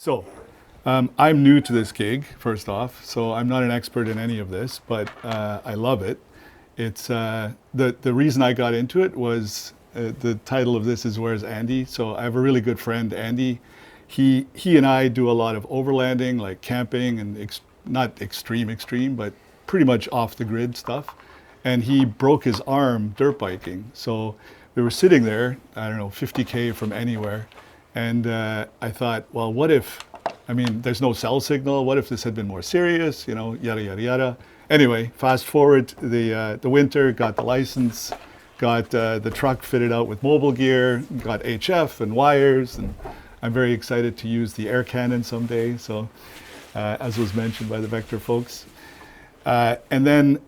So, I'm new to this gig, first off, so I'm not an expert in any of this, but I love it. It's the reason I got into it was the title of this is Where's Andy? So I have a really good friend, Andy. He and I do a lot of overlanding, like camping and not extreme, but pretty much off the grid stuff. And he broke his arm dirt biking. So we were sitting there, I don't know, 50K from anywhere. And I thought, well, what if, I mean, there's no cell signal. What if this had been more serious, you know, yada, yada, yada. Anyway, fast forward the winter, got the license, got the truck fitted out with mobile gear, got HF and wires, and I'm very excited to use the air cannon someday. So, as was mentioned by the Vector folks. And then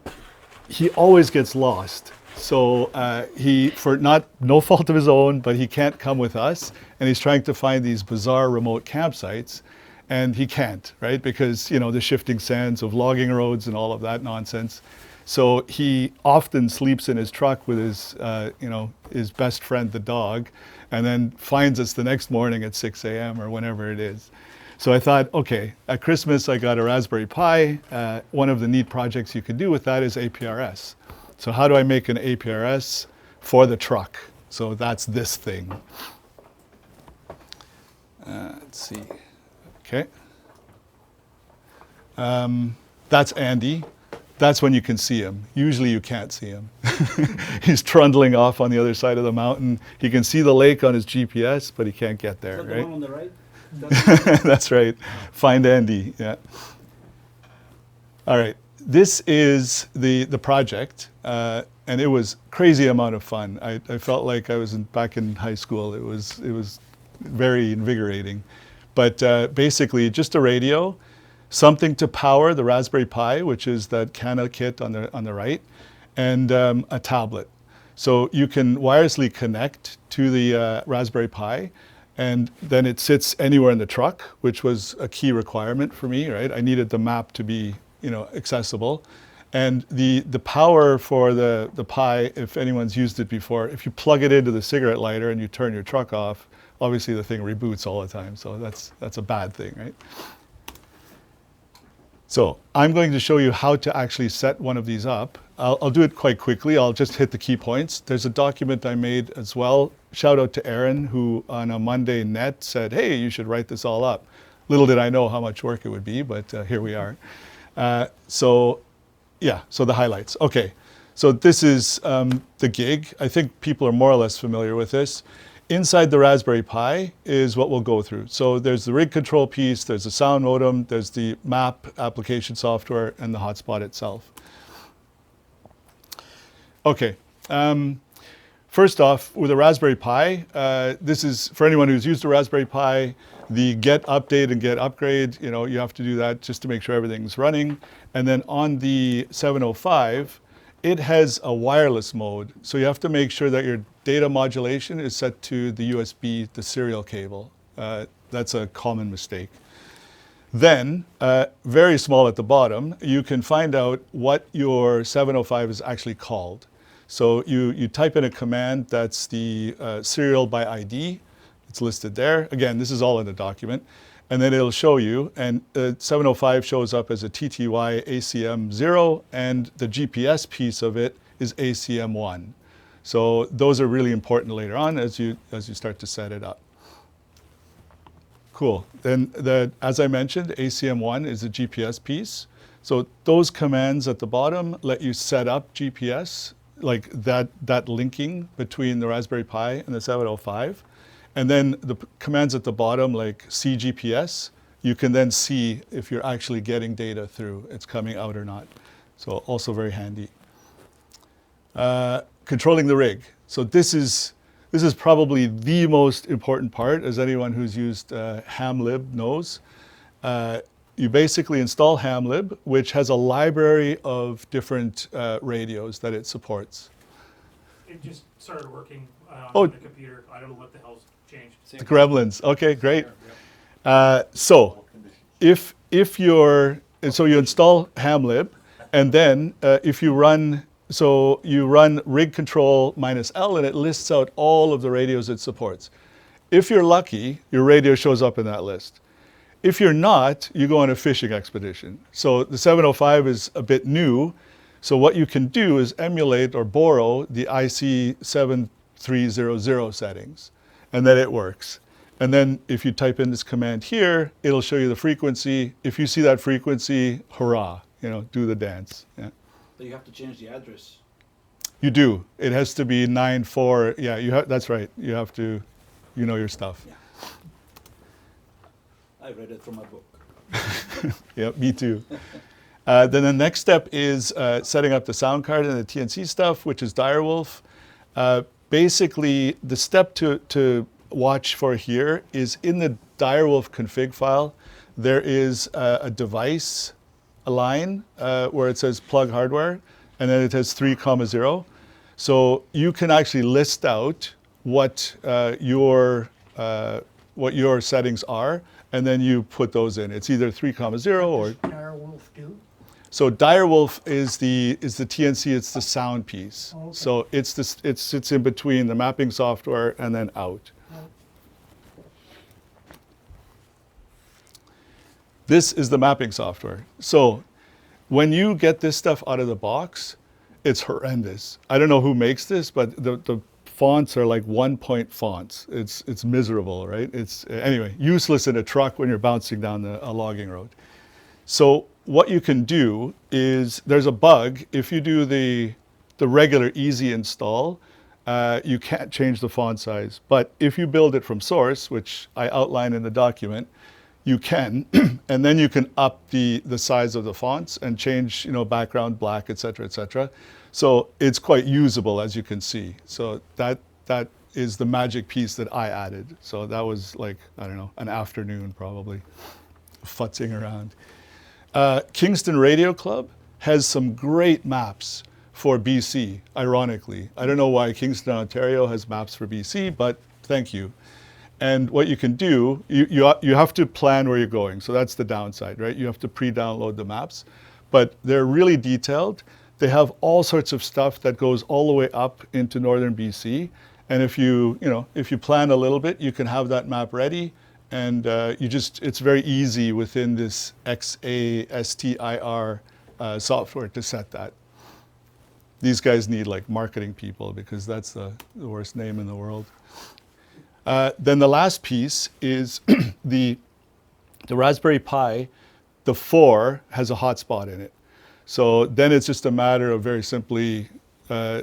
he always gets lost. So he, for no fault of his own, but he can't come with us, and he's trying to find these bizarre remote campsites, and he can't, right? Because, you know, the shifting sands of logging roads and all of that nonsense. So he often sleeps in his truck with his, you know, his best friend, the dog, and then finds us the next morning at 6 a.m. or whenever it is. So I thought, okay, at Christmas I got a Raspberry Pi. One of the neat projects you could do with that is APRS. So how do I make an APRS for the truck? So that's this thing. Let's see. Okay. That's Andy. That's when you can see him. Usually you can't see him. He's trundling off on the other side of the mountain. He can see the lake on his GPS, but he can't get there, Is that right? the one on the right? That's right. Find Andy, yeah. All right. This is the project, and it was crazy amount of fun. I felt like I was back in high school. It was very invigorating. But basically, just a radio, something to power the Raspberry Pi, which is that Cana kit on the right, and a tablet. So you can wirelessly connect to the Raspberry Pi, and then it sits anywhere in the truck, which was a key requirement for me, right? I needed the map to be, you know, accessible. And the power for the Pi, if anyone's used it before, if you plug it into the cigarette lighter and you turn your truck off, obviously the thing reboots all the time. So that's a bad thing, right? So I'm going to show you how to actually set one of these up. I'll do it quite quickly. I'll just hit the key points. There's a document I made as well. Shout out to Aaron, who on a Monday net said, hey, you should write this all up. Little did I know how much work it would be, but here we are. So the highlights. Okay, so this is the gig. I think people are more or less familiar with this. Inside the Raspberry Pi is what we'll go through. So there's the rig control piece, there's the sound modem, there's the map application software, and the hotspot itself. Okay, first off, with a Raspberry Pi, this is, for anyone who's used a Raspberry Pi, the get update and get upgrade, you know, you have to do that just to make sure everything's running. And then on the 705, it has a wireless mode. So you have to make sure that your data modulation is set to the USB, the serial cable. That's a common mistake. Then, very small at the bottom, you can find out what your 705 is actually called. So you type in a command that's the serial by ID. It's listed there. Again, this is all in the document. And then it'll show you, and 705 shows up as a TTY ACM0, and the GPS piece of it is ACM1. So those are really important later on as you start to set it up. Cool. Then, as I mentioned, ACM1 is the GPS piece. So those commands at the bottom let you set up GPS, like that linking between the Raspberry Pi and the 705. And then the commands at the bottom, like CGPS, you can then see if you're actually getting data through, it's coming out or not. So also very handy. Controlling the rig. So this is probably the most important part, as anyone who's used hamlib knows. You basically install hamlib, which has a library of different radios that it supports. It just started working on the computer. I don't know what the hell's changed. The gremlins. Okay, great. So you install hamlib, and then if you run rig control -L, and it lists out all of the radios it supports. If you're lucky, your radio shows up in that list. If you're not, you go on a fishing expedition. So the 705 is a bit new. So what you can do is emulate or borrow the IC 7300 settings, and then it works. And then if you type in this command here, it'll show you the frequency. If you see that frequency, hurrah, do the dance. Yeah. But you have to change the address. You do. It has to be 94. Yeah, that's right. You have to, know your stuff. Yeah. I read it from a book. Yeah, me too. Then the next step is setting up the sound card and the TNC stuff, which is Direwolf. Basically, the step to watch for here is in the Direwolf config file, there is a device, a line where it says plug hardware, and then it has 3,0. So you can actually list out what your settings are, and then you put those in. It's either 3,0 or. Direwolf do? So Direwolf is the TNC. It's the sound piece. Oh, okay. So it sits in between the mapping software and then out. Oh. This is the mapping software. So when you get this stuff out of the box, it's horrendous. I don't know who makes this, but the fonts are like 1-point fonts. It's miserable, right? It's anyway useless in a truck when you're bouncing down a logging road. So what you can do is there's a bug. If you do the regular easy install, you can't change the font size. But if you build it from source, which I outline in the document, you can, and then you can up the size of the fonts and change, background black, et cetera, So it's quite usable, as you can see. So that is the magic piece that I added. So that was like, I don't know, an afternoon probably, futzing around. Kingston Radio Club has some great maps for BC, ironically. I don't know why Kingston, Ontario has maps for BC, but thank you. And what you can do, you have to plan where you're going. So that's the downside, right? You have to pre-download the maps, but they're really detailed. They have all sorts of stuff that goes all the way up into northern BC. And if you plan a little bit, you can have that map ready. And it's very easy within this XASTIR software to set that. These guys need like marketing people because that's the worst name in the world. Then the last piece is the Raspberry Pi, the 4 has a hotspot in it. So then it's just a matter of very simply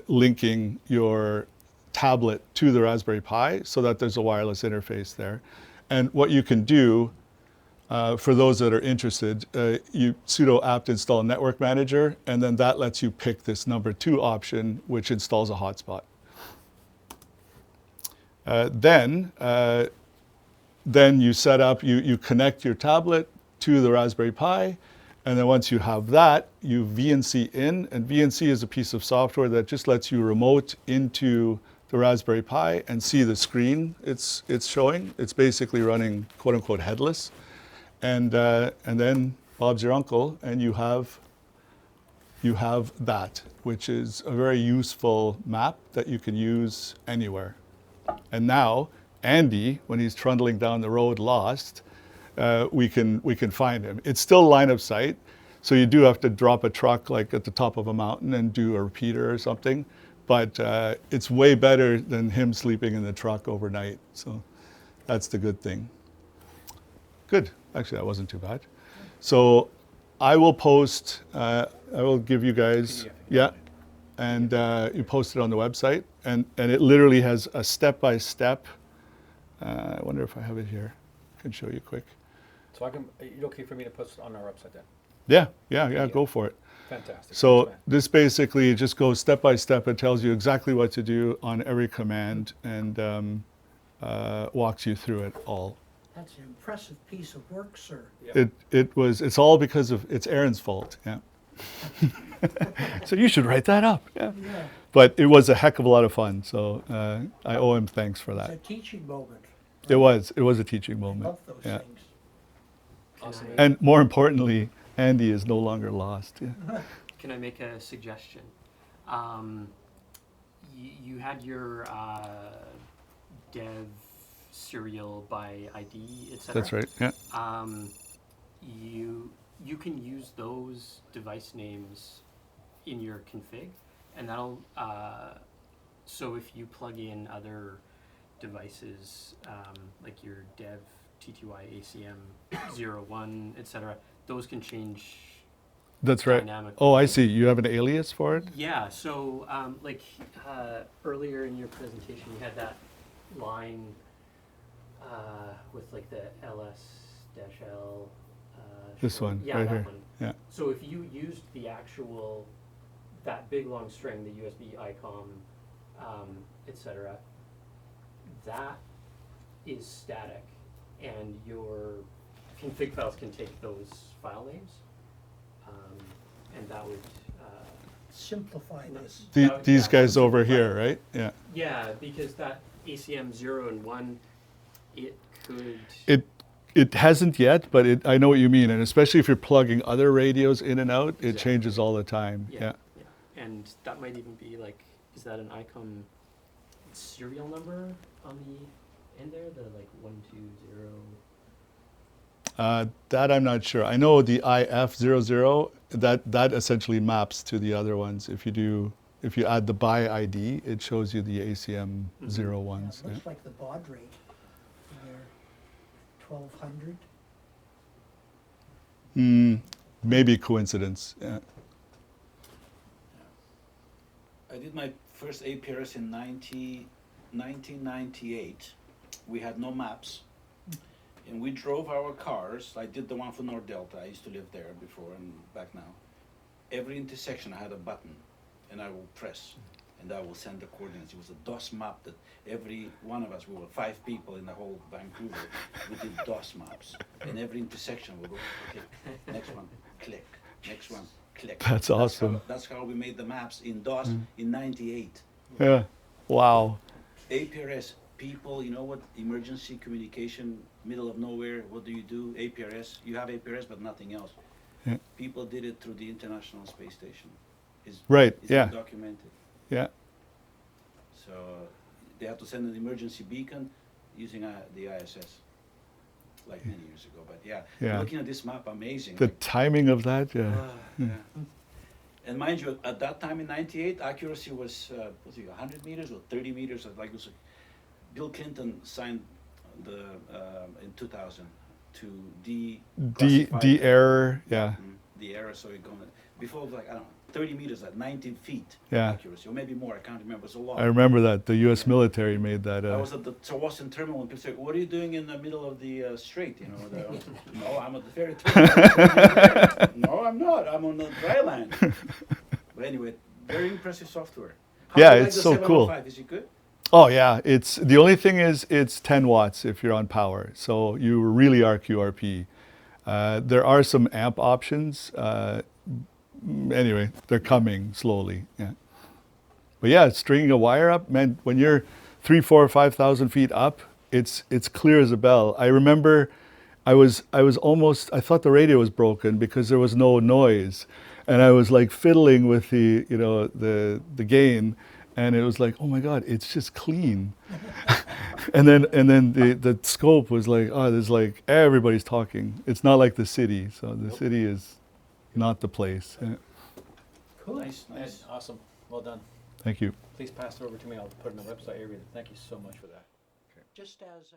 linking your tablet to the Raspberry Pi so that there's a wireless interface there. And what you can do, for those that are interested, you sudo apt install network manager, and then that lets you pick this number 2 option, which installs a hotspot. Then you set up, you connect your tablet to the Raspberry Pi, and then once you have that, you VNC in, and VNC is a piece of software that just lets you remote into the Raspberry Pi and see the screen it's showing. It's basically running quote unquote headless, and then Bob's your uncle, and you have that, which is a very useful map that you can use anywhere. And now, Andy, when he's trundling down the road lost, we can find him. It's still line of sight, so you do have to drop a truck like at the top of a mountain and do a repeater or something, but it's way better than him sleeping in the truck overnight, so that's the good thing. Good, actually that wasn't too bad. So I will post, I will give you guys, yeah, and you post it on the website, and it literally has a step-by-step. I wonder if I have it here. I can show you quick. So is it okay for me to put it on our website then? Yeah, go for it. Fantastic. So Thanks, this basically just goes step-by-step. It tells you exactly what to do on every command and walks you through it all. That's an impressive piece of work, sir. Yeah. It's all because of, it's Aaron's fault, yeah. So you should write that up, yeah. Yeah. But it was a heck of a lot of fun, so I owe him thanks for It's a that. teaching moment. It was a teaching I moment. love those Yeah. things. Awesome. And more importantly, Andy is no longer lost. Yeah. Can I make a suggestion? You had your dev serial by ID, etc. That's right. Yeah. You can use those device names in your config, and that'll so if you plug in other devices like your dev TTY ACM 01, etc., those can change That's right. dynamically. Oh, I see. You have an alias for it? Yeah, so earlier in your presentation, you had that line with like the ls-l. This short- one, yeah, right that here. one. Yeah. So if you used the actual, that big long string, the USB ICOM, etc., that is static, and your config files can take those file names, and that would. Simplify this. These Yeah, guys so over right. here, right? Yeah. Yeah, because that ACM 0 and 1, it could. It hasn't yet, but I know what you mean, and especially if you're plugging other radios in and out, it Exactly. changes all the time. Yeah. And that might even be like, is that an ICOM serial number on the end there? The like 120. That I'm not sure. I know the IF00 that essentially maps to the other ones. If you add the by ID, it shows you the ACM Mhm. 01s. It Yeah. looks like the baud rate, they're 1200. Maybe coincidence. Yeah. I did my first APRS in 1998. We had no maps. And we drove our cars. I did the one for North Delta. I used to live there before and back now. Every intersection I had a button, and I will press, and I will send the coordinates. It was a DOS map that every one of us, we were 5 people in the whole Vancouver, we did DOS maps. And every intersection we go, okay, next one, click, next one, click. That's awesome. That's how we made the maps in DOS in 98. Yeah. Wow. APRS, people, you know what, emergency communication, middle of nowhere, what do? APRS, you have APRS but nothing else. Yeah. People did it through the International Space Station. Right, It's yeah. documented. Yeah. So they had to send an emergency beacon using the ISS, like many years ago. But yeah, Yeah. looking at this map, amazing. The like, timing of that, yeah. yeah. And mind you, at that time in '98, accuracy was 100 meters or 30 meters. Like it was, Bill Clinton signed the in 2000 to D error, yeah. the error. So it going before it was like I don't know 30 meters at 19 feet Yeah. accuracy, or maybe more. I can't remember. It was a lot. I remember that. The U.S. military made that. I was at the Tawasin terminal, and people said, "What are you doing in the middle of the strait?" You know, no, I'm at the ferry terminal. No, I'm not. I'm on the dry land. But anyway, very impressive software. How Yeah, do you like it's the so cool. 705? Is it good? Oh yeah, it's the only thing is it's 10 watts if you're on power, so you really are QRP. There are some amp options. Anyway, they're coming slowly. Yeah, but yeah, stringing a wire up, man. When you're 3, 4, 5,000 feet up, it's clear as a bell. I remember, I was almost. I thought the radio was broken because there was no noise, and I was like fiddling with the the gain. And it was like, oh my God, it's just clean. and then the scope was like, oh, there's like everybody's talking. It's not like the city, so the city is not the place. Yeah. Cool. Nice, nice. Awesome. Well done. Thank you. Please pass it over to me. I'll put it in the website area. Thank you so much for that. Just as